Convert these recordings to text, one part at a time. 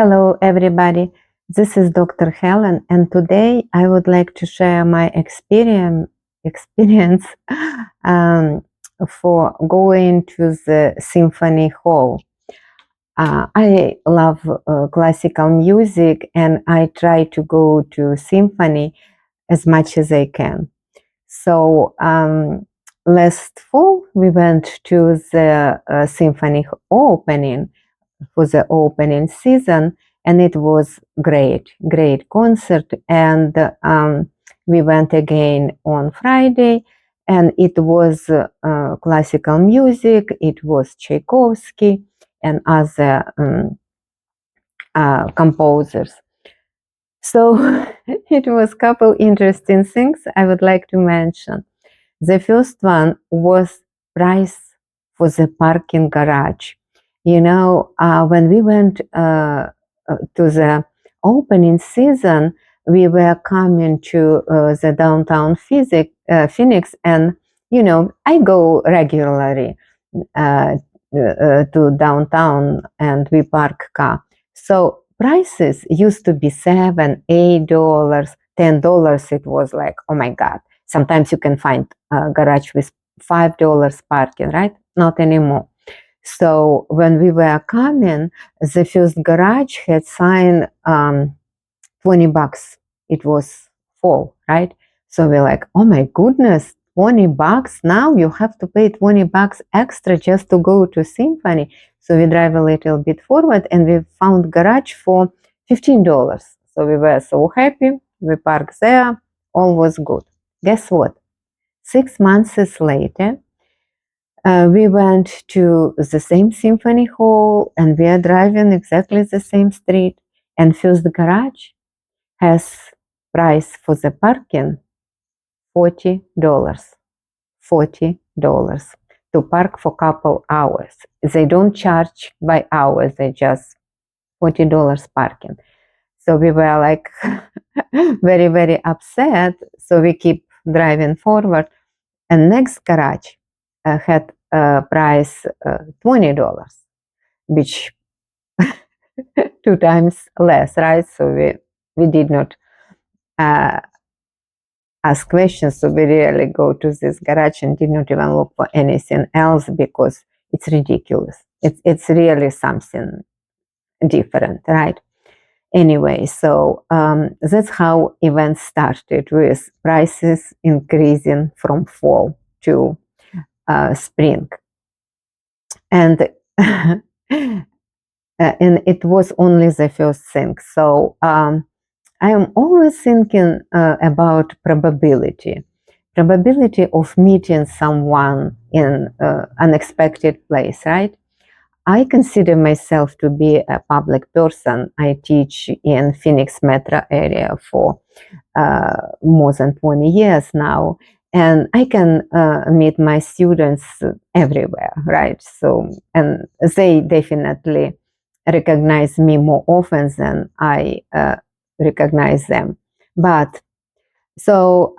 Hello, everybody. This is Dr. Helen, and today I would like to share my experience for going to the symphony hall. I love classical music, and I try to go to symphony as much as I can. So last fall we went to the symphony opening for the opening season, and it was great concert. And we went again on Friday, and it was classical music. It was Tchaikovsky and other composers. So it was a couple interesting things I would like to mention. The first one was price for the parking garage. When we went to the opening season, we were coming to the downtown Phoenix, and I go regularly to downtown, and we park car. So prices used to be $7, $8, $10. It was like, oh my God. Sometimes you can find a garage with $5 parking, right? Not anymore. So when we were coming, the first garage had signed $20. It was full, right? So we're like, oh my goodness, $20 now? You have to pay $20 extra just to go to Symphony. So we drive a little bit forward, and we found garage for $15. So we were so happy. We parked there. All was good. Guess what? 6 months later, we went to the same symphony hall, and we are driving exactly the same street. And first garage has price for the parking $40. $40 to park for couple hours. They don't charge by hours. They just $40 parking. So we were like very, very upset. So we keep driving forward. And next garage had price $20, which 2 times less, right? So we did not ask questions. So we really go to this garage and did not even look for anything else, because it's ridiculous. It's really something different, right? Anyway, so that's how events started, with prices increasing from fall to spring. And and it was only the first thing. So I am always thinking about probability of meeting someone in unexpected place, right? I consider myself to be a public person. I teach in Phoenix metro area for more than 20 years now, and I can meet my students everywhere, right? So, and they definitely recognize me more often than I recognize them. But so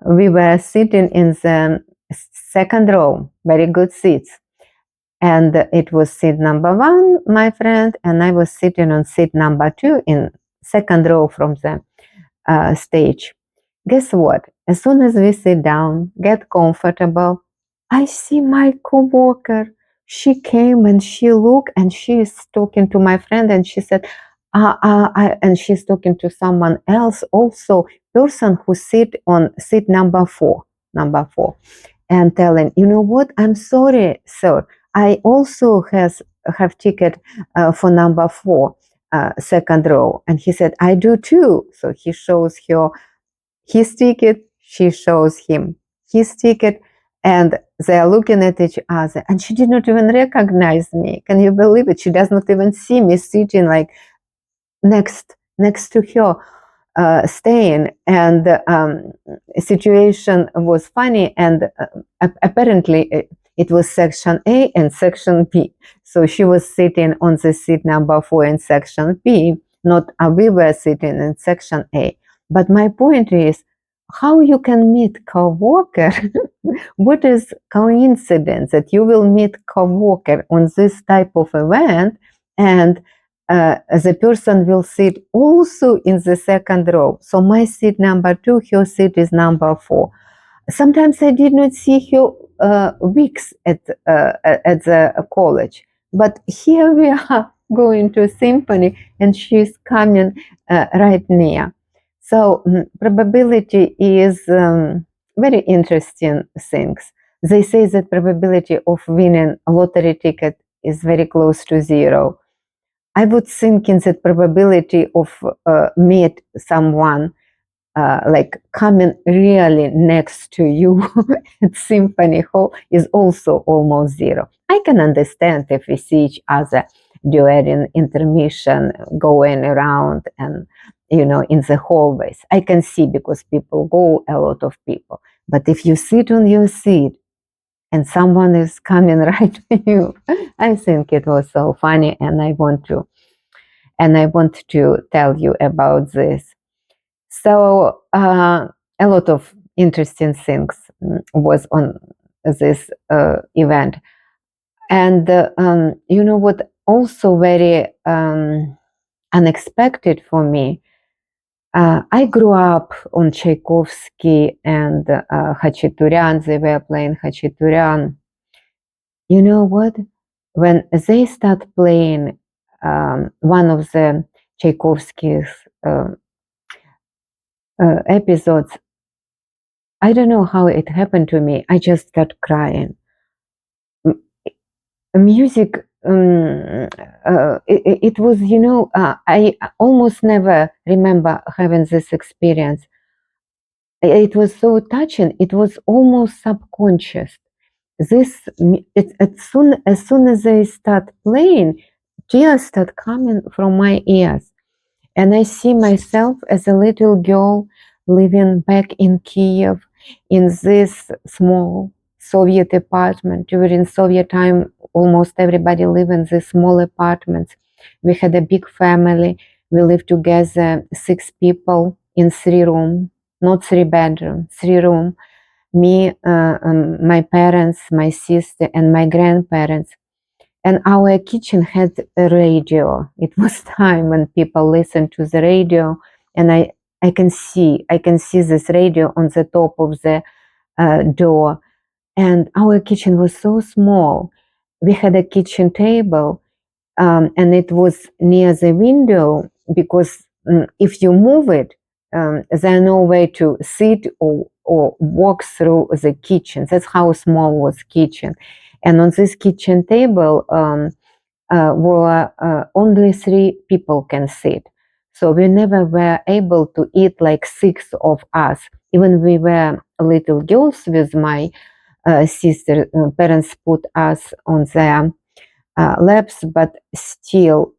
we were sitting in the second row, very good seats. And it was seat number 1, my friend, and I was sitting on seat number 2 in second row from the stage. Guess what? As soon as we sit down, get comfortable, I see my coworker. She came and she looked, and she is talking to my friend, and she said, and she's talking to someone else also, person who sit on seat number 4, and telling, you know what? I'm sorry, sir. I also have ticket for number 4, second row. And he said, I do too. So he shows her his ticket, she shows him his ticket, and they are looking at each other. And she did not even recognize me. Can you believe it? She does not even see me sitting like next to her, staying. And situation was funny, and apparently it was section A and section B. So she was sitting on the seat number 4 in section B, not we were sitting in section A. But my point is, how you can meet coworker? What is coincidence that you will meet coworker on this type of event, and the person will sit also in the second row. So my seat number 2, her seat is number 4. Sometimes I did not see her weeks at the college, but here we are going to Symphony, and she's coming right near. So probability is very interesting things. They say that probability of winning a lottery ticket is very close to 0. I would think in that probability of meet someone like coming really next to you at Symphony Hall is also almost 0. I can understand if we see each other during intermission going around and in the hallways. I can see because people go, a lot of people. But if you sit on your seat and someone is coming right to you, I think it was so funny, and I want to tell you about this. So a lot of interesting things was on this event, and you know what? Also very unexpected for me. I grew up on Tchaikovsky and Khachaturian. They were playing Khachaturian. You know what? When they start playing one of the Tchaikovsky's episodes, I don't know how it happened to me. I just started crying. Music, it was, I almost never remember having this experience. It was so touching. It was almost subconscious. As soon as they start playing, tears start coming from my ears. And I see myself as a little girl living back in Kiev in this small Soviet apartment. During Soviet time, almost everybody lived in these small apartments. We had a big family. We lived together, 6 people in 3 rooms, not 3 bedrooms, 3 rooms. Me, my parents, my sister, and my grandparents. And our kitchen had a radio. It was time when people listened to the radio, and I can see this radio on the top of the door. And our kitchen was so small. We had a kitchen table, and it was near the window because if you move it, there's no way to sit or walk through the kitchen. That's how small was kitchen. And on this kitchen table were only 3 people can sit. So we never were able to eat like 6 of us. Even we were little girls with my sister. Parents put us on their laps, but still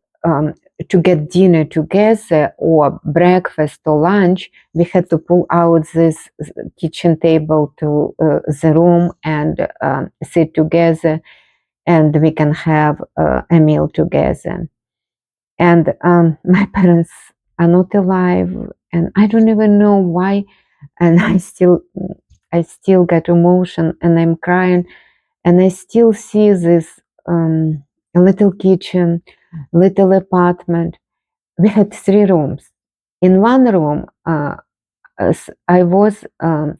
to get dinner together or breakfast or lunch, we had to pull out this kitchen table to the room and sit together, and we can have a meal together. And my parents are not alive, and I don't even know why. And I still get emotion, and I'm crying, and I still see this little kitchen, little apartment. We had 3 rooms. In one room, I was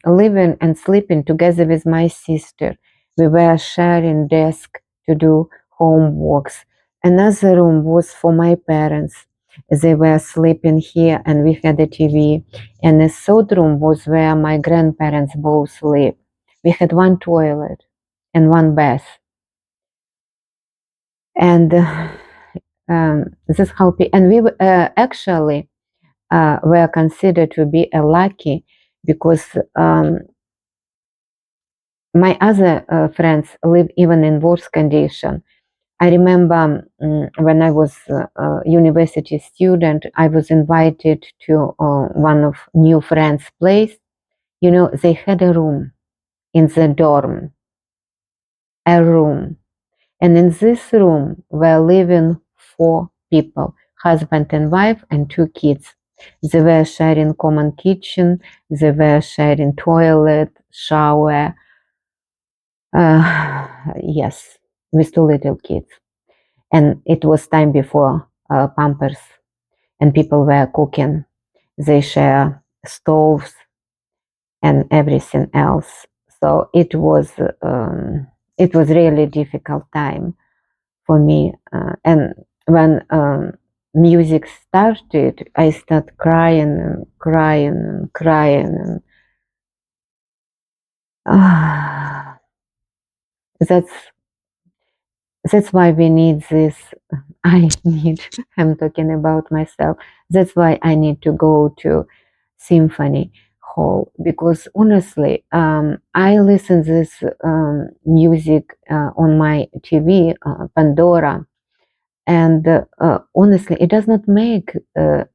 living and sleeping together with my sister. We were sharing desk to do homeworks. Another room was for my parents. They were sleeping here, and we had a TV. And the third room was where my grandparents both lived. We had 1 toilet and 1 bath. And this is how, and we actually were considered to be lucky because my other friends live even in worse condition. I remember when I was a university student, I was invited to one of new friends' place. They had a room in the dorm, a room. And in this room were living 4 people, husband and wife and 2 kids. They were sharing common kitchen, they were sharing toilet, shower, yes, with 2 little kids. And it was time before Pampers, and people were cooking. They share stoves and everything else. So it was really difficult time for me. And when music started, I started crying and crying and crying. And that's why we need this. I need. I'm talking about myself. That's why I need to go to Symphony Hall, because honestly, I listen this music on my TV, Pandora, and honestly, it does not make the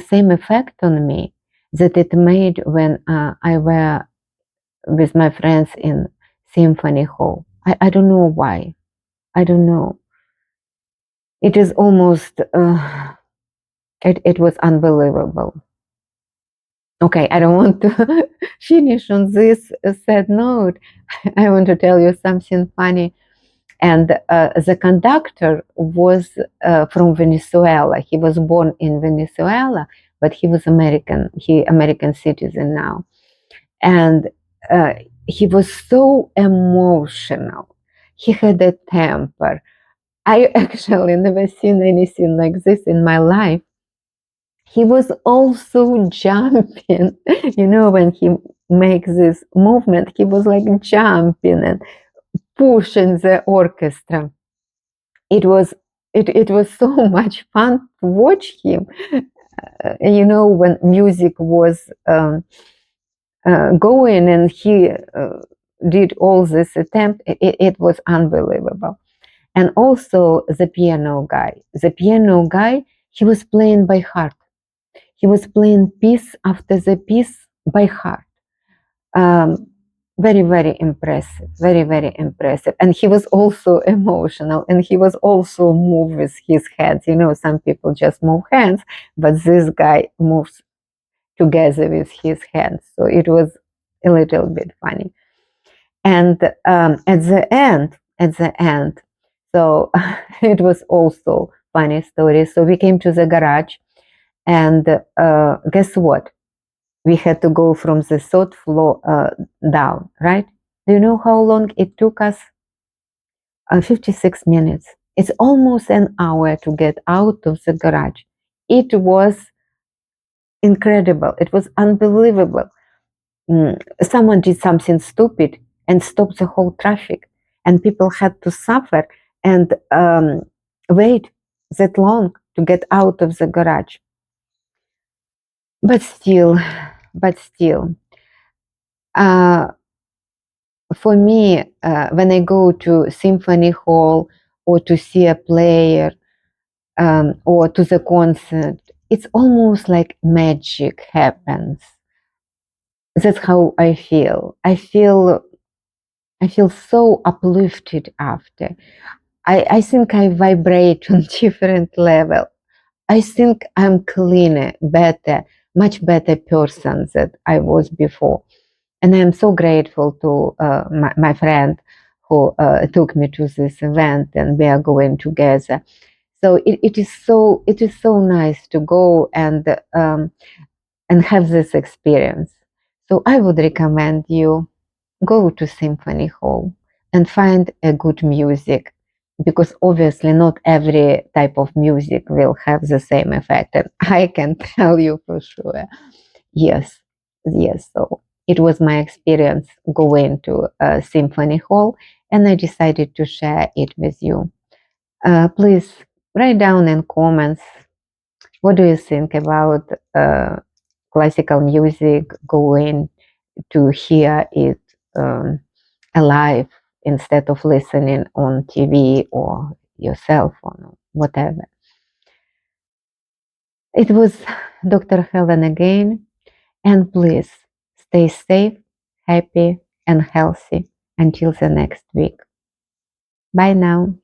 same effect on me that it made when I were with my friends in Symphony Hall. I don't know why. I don't know. It is almost. It was unbelievable. Okay, I don't want to finish on this sad note. I want to tell you something funny. And the conductor was from Venezuela. He was born in Venezuela, but he was American. He American citizen now, and uh, he was so emotional. He had a temper. I actually never seen anything like this in my life. He was also jumping. When he makes this movement, he was like jumping and pushing the orchestra. It was so much fun to watch him. When music was going and he did all this attempt, it was unbelievable. And also the piano guy. He was playing by heart. He was playing piece after the piece by heart. Um, Very, very impressive. Very, very impressive. And he was also emotional, and he was also moved with his hands. Some people just move hands, but this guy moves together with his hands. So it was a little bit funny. And at the end, so it was also funny story. So we came to the garage, and guess what? We had to go from the third floor down, right? Do you know how long it took us? 56 minutes. It's almost an hour to get out of the garage. It was incredible. It was unbelievable. Someone did something stupid and stopped the whole traffic, and people had to suffer and wait that long to get out of the garage. But still, uh, for me, when I go to Symphony Hall or to see a player or to the concert, it's almost like magic happens. That's how I feel. I feel so uplifted after. I think I vibrate on different level. I think I'm cleaner, better, much better person than I was before. And I'm so grateful to my friend who took me to this event, and we are going together. So it is so nice to go and have this experience. So I would recommend you go to Symphony Hall and find a good music, because obviously not every type of music will have the same effect. And I can tell you for sure. Yes, yes. So it was my experience going to Symphony Hall, and I decided to share it with you. Please write down in comments, what do you think about classical music, going to hear it alive instead of listening on TV or your cell phone or whatever. It was Dr. Helen again, and please stay safe, happy, and healthy until the next week. Bye now.